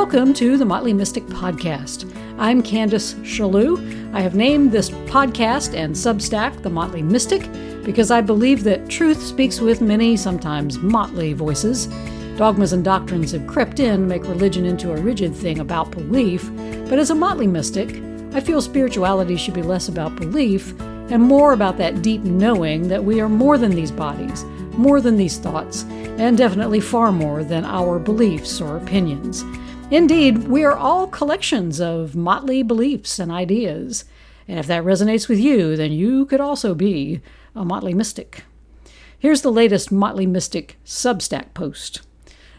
Welcome to the Motley Mystic podcast. I'm Candace Shalou. I have named this podcast and Substack the Motley Mystic because I believe that truth speaks with many, sometimes motley voices. Dogmas and doctrines have crept in to make religion into a rigid thing about belief, but as a motley mystic, I feel spirituality should be less about belief and more about that deep knowing that we are more than these bodies, more than these thoughts, and definitely far more than our beliefs or opinions. Indeed, we are all collections of motley beliefs and ideas. And if that resonates with you, then you could also be a motley mystic. Here's the latest Motley Mystic Substack post.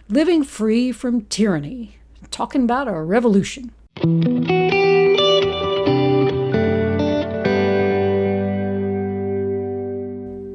Living free from tyranny. Talking about a revolution.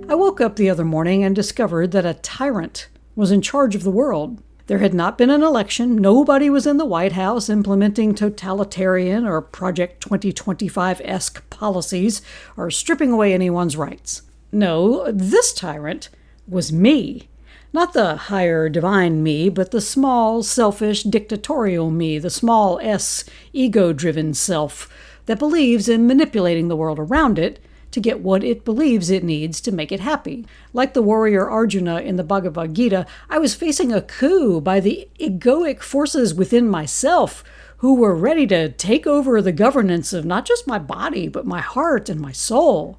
I woke up the other morning and discovered that a tyrant was in charge of the world. There had not been an election. Nobody was in the White House implementing totalitarian or Project 2025-esque policies or stripping away anyone's rights. No, this tyrant was me. Not the higher divine me, but the small, selfish, dictatorial me, the small s, ego-driven self that believes in manipulating the world around it to get what it believes it needs to make it happy. Like the warrior Arjuna in the Bhagavad Gita, I was facing a coup by the egoic forces within myself who were ready to take over the governance of not just my body, but my heart and my soul.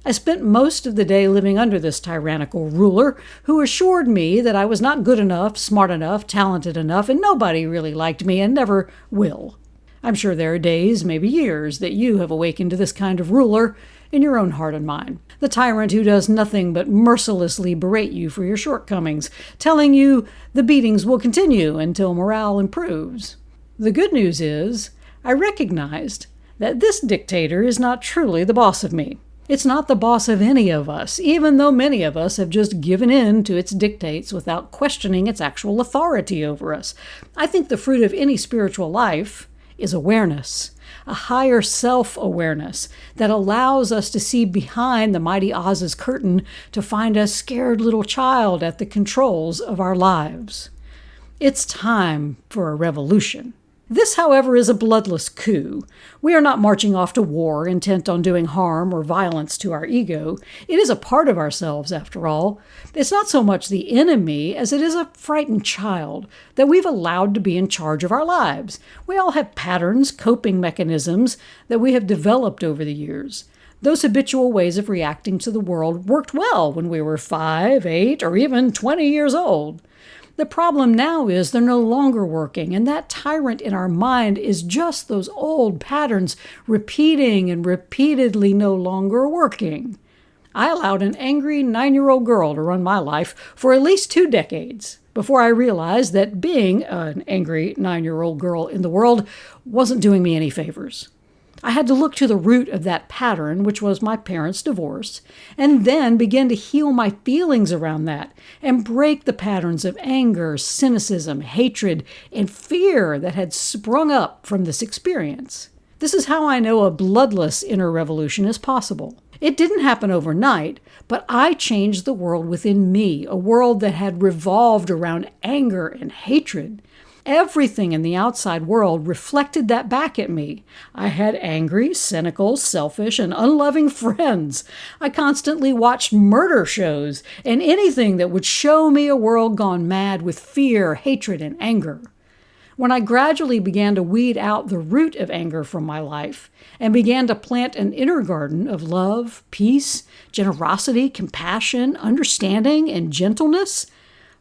I spent most of the day living under this tyrannical ruler who assured me that I was not good enough, smart enough, talented enough, and nobody really liked me and never will. I'm sure there are days, maybe years, that you have awakened to this kind of ruler in your own heart and mind. The tyrant who does nothing but mercilessly berate you for your shortcomings, telling you the beatings will continue until morale improves. The good news is, I recognized that this dictator is not truly the boss of me. It's not the boss of any of us, even though many of us have just given in to its dictates without questioning its actual authority over us. I think the fruit of any spiritual life is awareness, a higher self-awareness that allows us to see behind the mighty Oz's curtain to find a scared little child at the controls of our lives. It's time for a revolution. This, however, is a bloodless coup. We are not marching off to war intent on doing harm or violence to our ego. It is a part of ourselves, after all. It's not so much the enemy as it is a frightened child that we've allowed to be in charge of our lives. We all have patterns, coping mechanisms that we have developed over the years. Those habitual ways of reacting to the world worked well when we were 5, 8, or even 20 years old. The problem now is they're no longer working, and that tyrant in our mind is just those old patterns repeating and repeatedly no longer working. I allowed an angry 9-year-old girl to run my life for at least 2 decades before I realized that being an angry 9-year-old girl in the world wasn't doing me any favors. I had to look to the root of that pattern, which was my parents' divorce, and then begin to heal my feelings around that and break the patterns of anger, cynicism, hatred, and fear that had sprung up from this experience. This is how I know a bloodless inner revolution is possible. It didn't happen overnight, but I changed the world within me, a world that had revolved around anger and hatred. Everything in the outside world reflected that back at me. I had angry, cynical, selfish, and unloving friends. I constantly watched murder shows and anything that would show me a world gone mad with fear, hatred, and anger. When I gradually began to weed out the root of anger from my life and began to plant an inner garden of love, peace, generosity, compassion, understanding, and gentleness,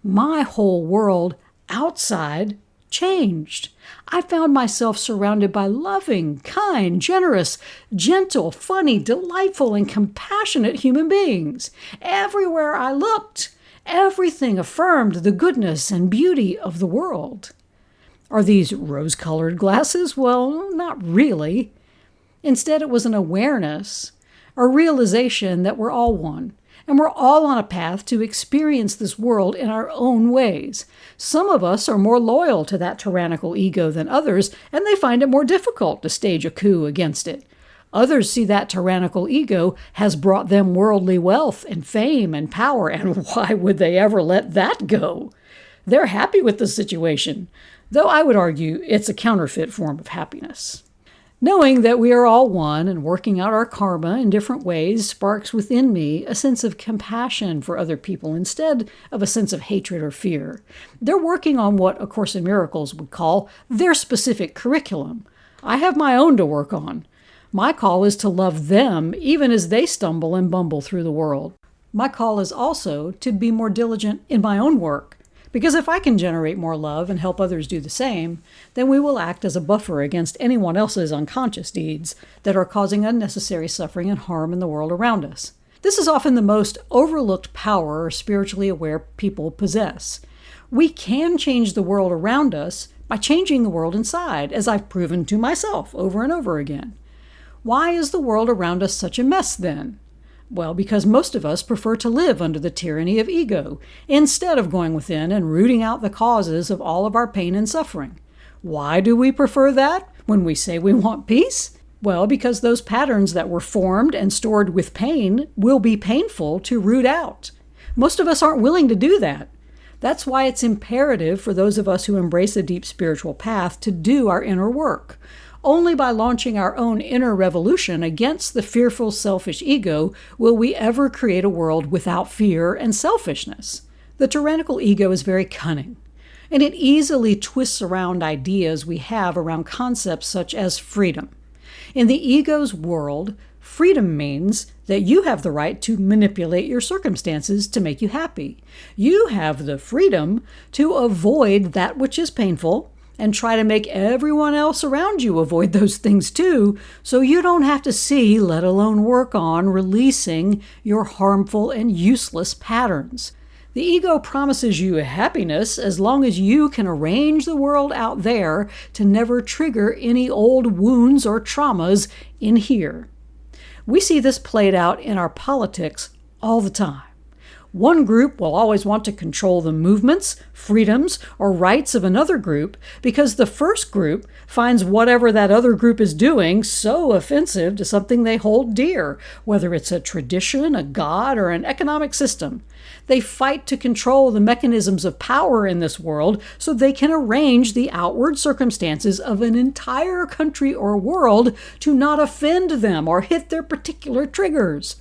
my whole world outside changed. I found myself surrounded by loving, kind, generous, gentle, funny, delightful, and compassionate human beings. Everywhere I looked, everything affirmed the goodness and beauty of the world. Are these rose-colored glasses? Well, not really. Instead, it was an awareness, a realization that we're all one. And we're all on a path to experience this world in our own ways. Some of us are more loyal to that tyrannical ego than others, and they find it more difficult to stage a coup against it. Others see that tyrannical ego has brought them worldly wealth and fame and power, and why would they ever let that go? They're happy with the situation. though I would argue it's a counterfeit form of happiness. Knowing that we are all one and working out our karma in different ways sparks within me a sense of compassion for other people instead of a sense of hatred or fear. They're working on what A Course in Miracles would call their specific curriculum. I have my own to work on. My call is to love them even as they stumble and bumble through the world. My call is also to be more diligent in my own work. Because if I can generate more love and help others do the same, then we will act as a buffer against anyone else's unconscious deeds that are causing unnecessary suffering and harm in the world around us. This is often the most overlooked power our spiritually aware people possess. We can change the world around us by changing the world inside, as I've proven to myself over and over again. Why is the world around us such a mess then? Well, because most of us prefer to live under the tyranny of ego, instead of going within and rooting out the causes of all of our pain and suffering. Why do we prefer that when we say we want peace? Well, because those patterns that were formed and stored with pain will be painful to root out. Most of us aren't willing to do that. That's why it's imperative for those of us who embrace a deep spiritual path to do our inner work. Only by launching our own inner revolution against the fearful, selfish ego will we ever create a world without fear and selfishness. The tyrannical ego is very cunning, and it easily twists around ideas we have around concepts such as freedom. In the ego's world, freedom means that you have the right to manipulate your circumstances to make you happy. You have the freedom to avoid that which is painful and try to make everyone else around you avoid those things too, so you don't have to see, let alone work on, releasing your harmful and useless patterns. The ego promises you happiness as long as you can arrange the world out there to never trigger any old wounds or traumas in here. We see this played out in our politics all the time. One group will always want to control the movements, freedoms, or rights of another group because the first group finds whatever that other group is doing so offensive to something they hold dear, whether it's a tradition, a god, or an economic system. They fight to control the mechanisms of power in this world so they can arrange the outward circumstances of an entire country or world to not offend them or hit their particular triggers.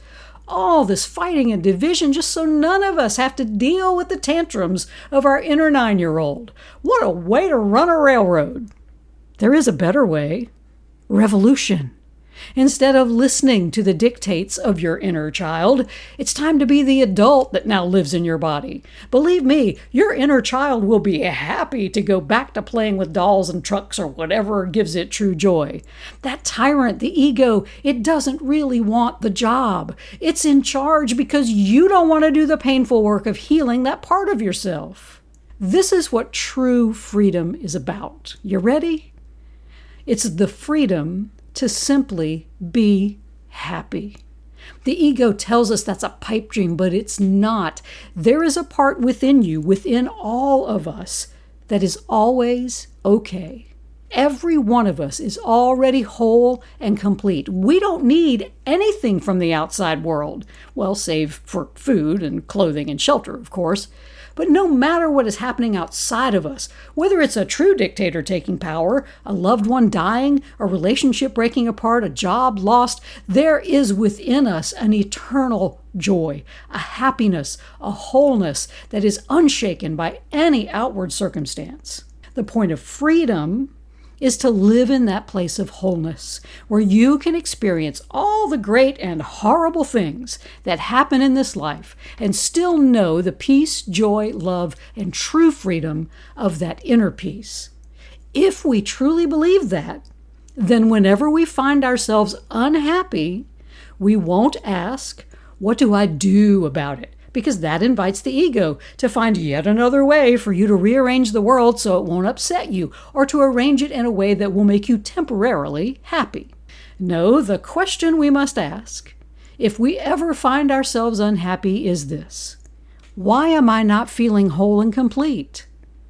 All this fighting and division just so none of us have to deal with the tantrums of our inner 9-year-old. What a way to run a railroad. There is a better way. Revolution. Instead of listening to the dictates of your inner child, it's time to be the adult that now lives in your body. Believe me, your inner child will be happy to go back to playing with dolls and trucks or whatever gives it true joy. That tyrant, the ego, it doesn't really want the job. It's in charge because you don't want to do the painful work of healing that part of yourself. This is what true freedom is about. You ready? It's the freedom to simply be happy. The ego tells us that's a pipe dream, but it's not. There is a part within you, within all of us, that is always okay. Every one of us is already whole and complete. We don't need anything from the outside world. Well, save for food and clothing and shelter, of course. But no matter what is happening outside of us, whether it's a true dictator taking power, a loved one dying, a relationship breaking apart, a job lost, there is within us an eternal joy, a happiness, a wholeness that is unshaken by any outward circumstance. The point of freedom is to live in that place of wholeness, where you can experience all the great and horrible things that happen in this life and still know the peace, joy, love, and true freedom of that inner peace. If we truly believe that, then whenever we find ourselves unhappy, we won't ask, "What do I do about it?" Because that invites the ego to find yet another way for you to rearrange the world so it won't upset you, or to arrange it in a way that will make you temporarily happy. No, the question we must ask, if we ever find ourselves unhappy, is this: why am I not feeling whole and complete?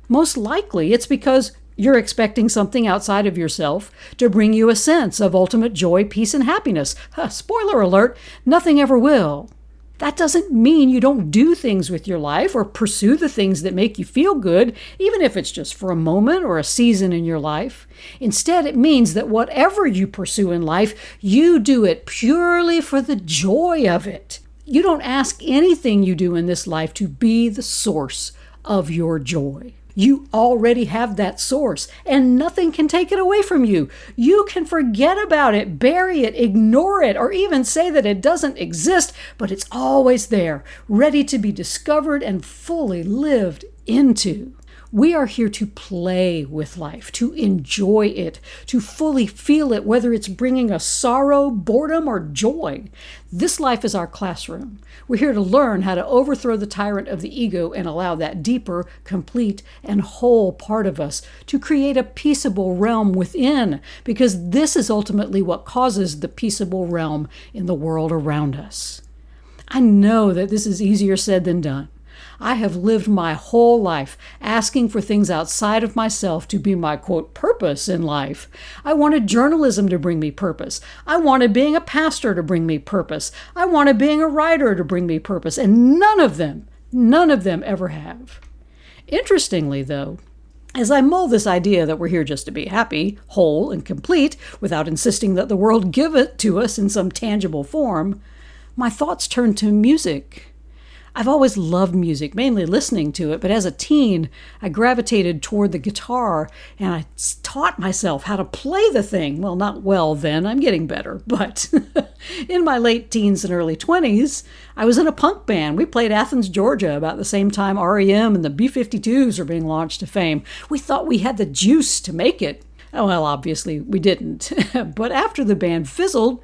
Most likely it's because you're expecting something outside of yourself to bring you a sense of ultimate joy, peace, and happiness. Spoiler alert, nothing ever will. That doesn't mean you don't do things with your life or pursue the things that make you feel good, even if it's just for a moment or a season in your life. Instead, it means that whatever you pursue in life, you do it purely for the joy of it. You don't ask anything you do in this life to be the source of your joy. You already have that source, and nothing can take it away from you. You can forget about it, bury it, ignore it, or even say that it doesn't exist, but it's always there, ready to be discovered and fully lived into. We are here to play with life, to enjoy it, to fully feel it, whether it's bringing us sorrow, boredom, or joy. This life is our classroom. We're here to learn how to overthrow the tyrant of the ego and allow that deeper, complete, and whole part of us to create a peaceable realm within, because this is ultimately what causes the peaceable realm in the world around us. I know that this is easier said than done. I have lived my whole life asking for things outside of myself to be my, quote, purpose in life. I wanted journalism to bring me purpose. I wanted being a pastor to bring me purpose. I wanted being a writer to bring me purpose. And none of them ever have. Interestingly, though, as I mull this idea that we're here just to be happy, whole, and complete, without insisting that the world give it to us in some tangible form, my thoughts turn to music. I've always loved music, mainly listening to it, but as a teen, I gravitated toward the guitar, and I taught myself how to play the thing. Well, not well then, I'm getting better, but in my late teens and early 20s, I was in a punk band. We played Athens, Georgia, about the same time REM and the B-52s were being launched to fame. We thought we had the juice to make it. Oh, well, obviously we didn't. But after the band fizzled,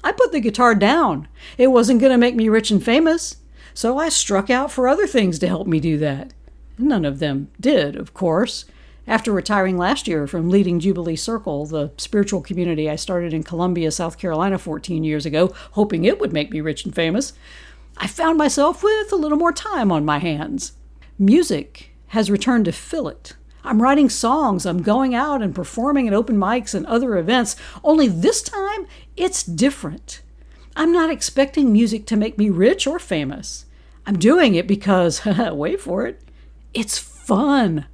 I put the guitar down. It wasn't going to make me rich and famous. So I struck out for other things to help me do that. None of them did, of course. After retiring last year from leading Jubilee Circle, the spiritual community I started in Columbia, South Carolina 14 years ago, hoping it would make me rich and famous, I found myself with a little more time on my hands. Music has returned to fill it. I'm writing songs, I'm going out and performing at open mics and other events, only this time it's different. I'm not expecting music to make me rich or famous. I'm doing it because, wait for it, it's fun.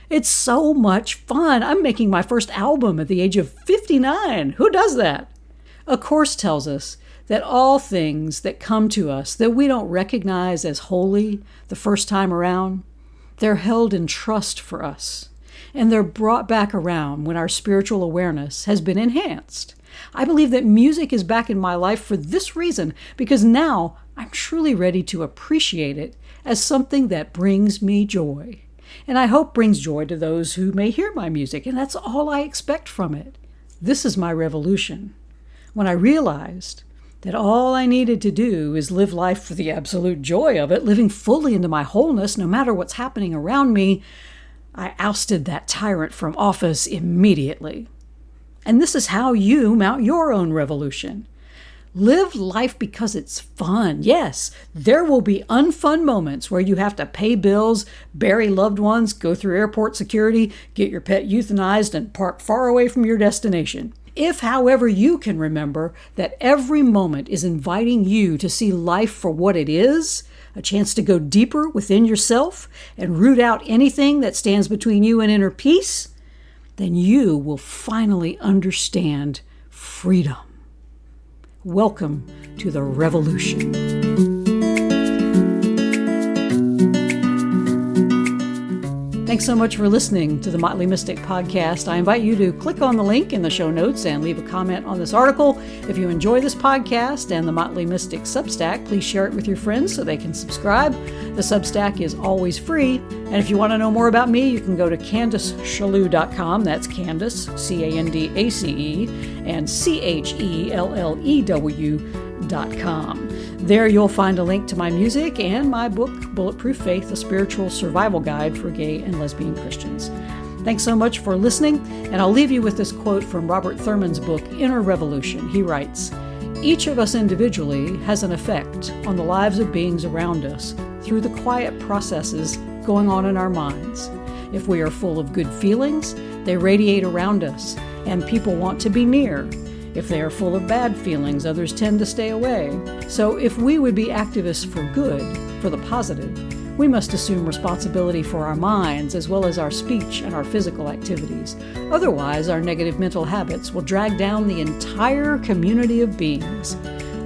It's so much fun. I'm making my first album at the age of 59. Who does that? A Course tells us that all things that come to us that we don't recognize as holy the first time around, they're held in trust for us, and they're brought back around when our spiritual awareness has been enhanced. I believe that music is back in my life for this reason, because now I'm truly ready to appreciate it as something that brings me joy. And I hope brings joy to those who may hear my music, and that's all I expect from it. This is my revolution. When I realized that all I needed to do is live life for the absolute joy of it, living fully into my wholeness no matter what's happening around me, I ousted that tyrant from office immediately. And this is how you mount your own revolution. Live life because it's fun. Yes, there will be unfun moments where you have to pay bills, bury loved ones, go through airport security, get your pet euthanized, and park far away from your destination. If, however, you can remember that every moment is inviting you to see life for what it is, a chance to go deeper within yourself and root out anything that stands between you and inner peace, then you will finally understand freedom. Welcome to the revolution. Thanks so much for listening to the Motley Mystic podcast. I invite you to click on the link in the show notes and leave a comment on this article. If you enjoy this podcast and the Motley Mystic Substack, please share it with your friends so they can subscribe. The Substack is always free. And if you want to know more about me, you can go to CandaceChallew.com. That's Candace, C-A-N-D-A-C-E, and CHELLEW.com. There you'll find a link to my music and my book, Bulletproof Faith, a spiritual survival guide for gay and lesbian Christians. Thanks so much for listening, and I'll leave you with this quote from Robert Thurman's book, Inner Revolution. He writes, "Each of us individually has an effect on the lives of beings around us through the quiet processes going on in our minds. If we are full of good feelings, they radiate around us, and people want to be near. If they are full of bad feelings, others tend to stay away. So if we would be activists for good, for the positive, we must assume responsibility for our minds as well as our speech and our physical activities. Otherwise, our negative mental habits will drag down the entire community of beings.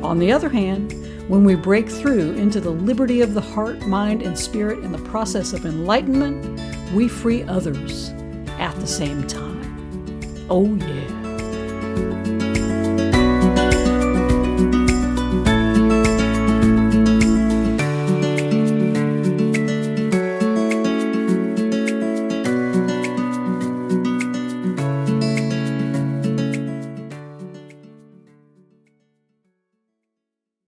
On the other hand, when we break through into the liberty of the heart, mind, and spirit in the process of enlightenment, we free others at the same time. Oh yeah.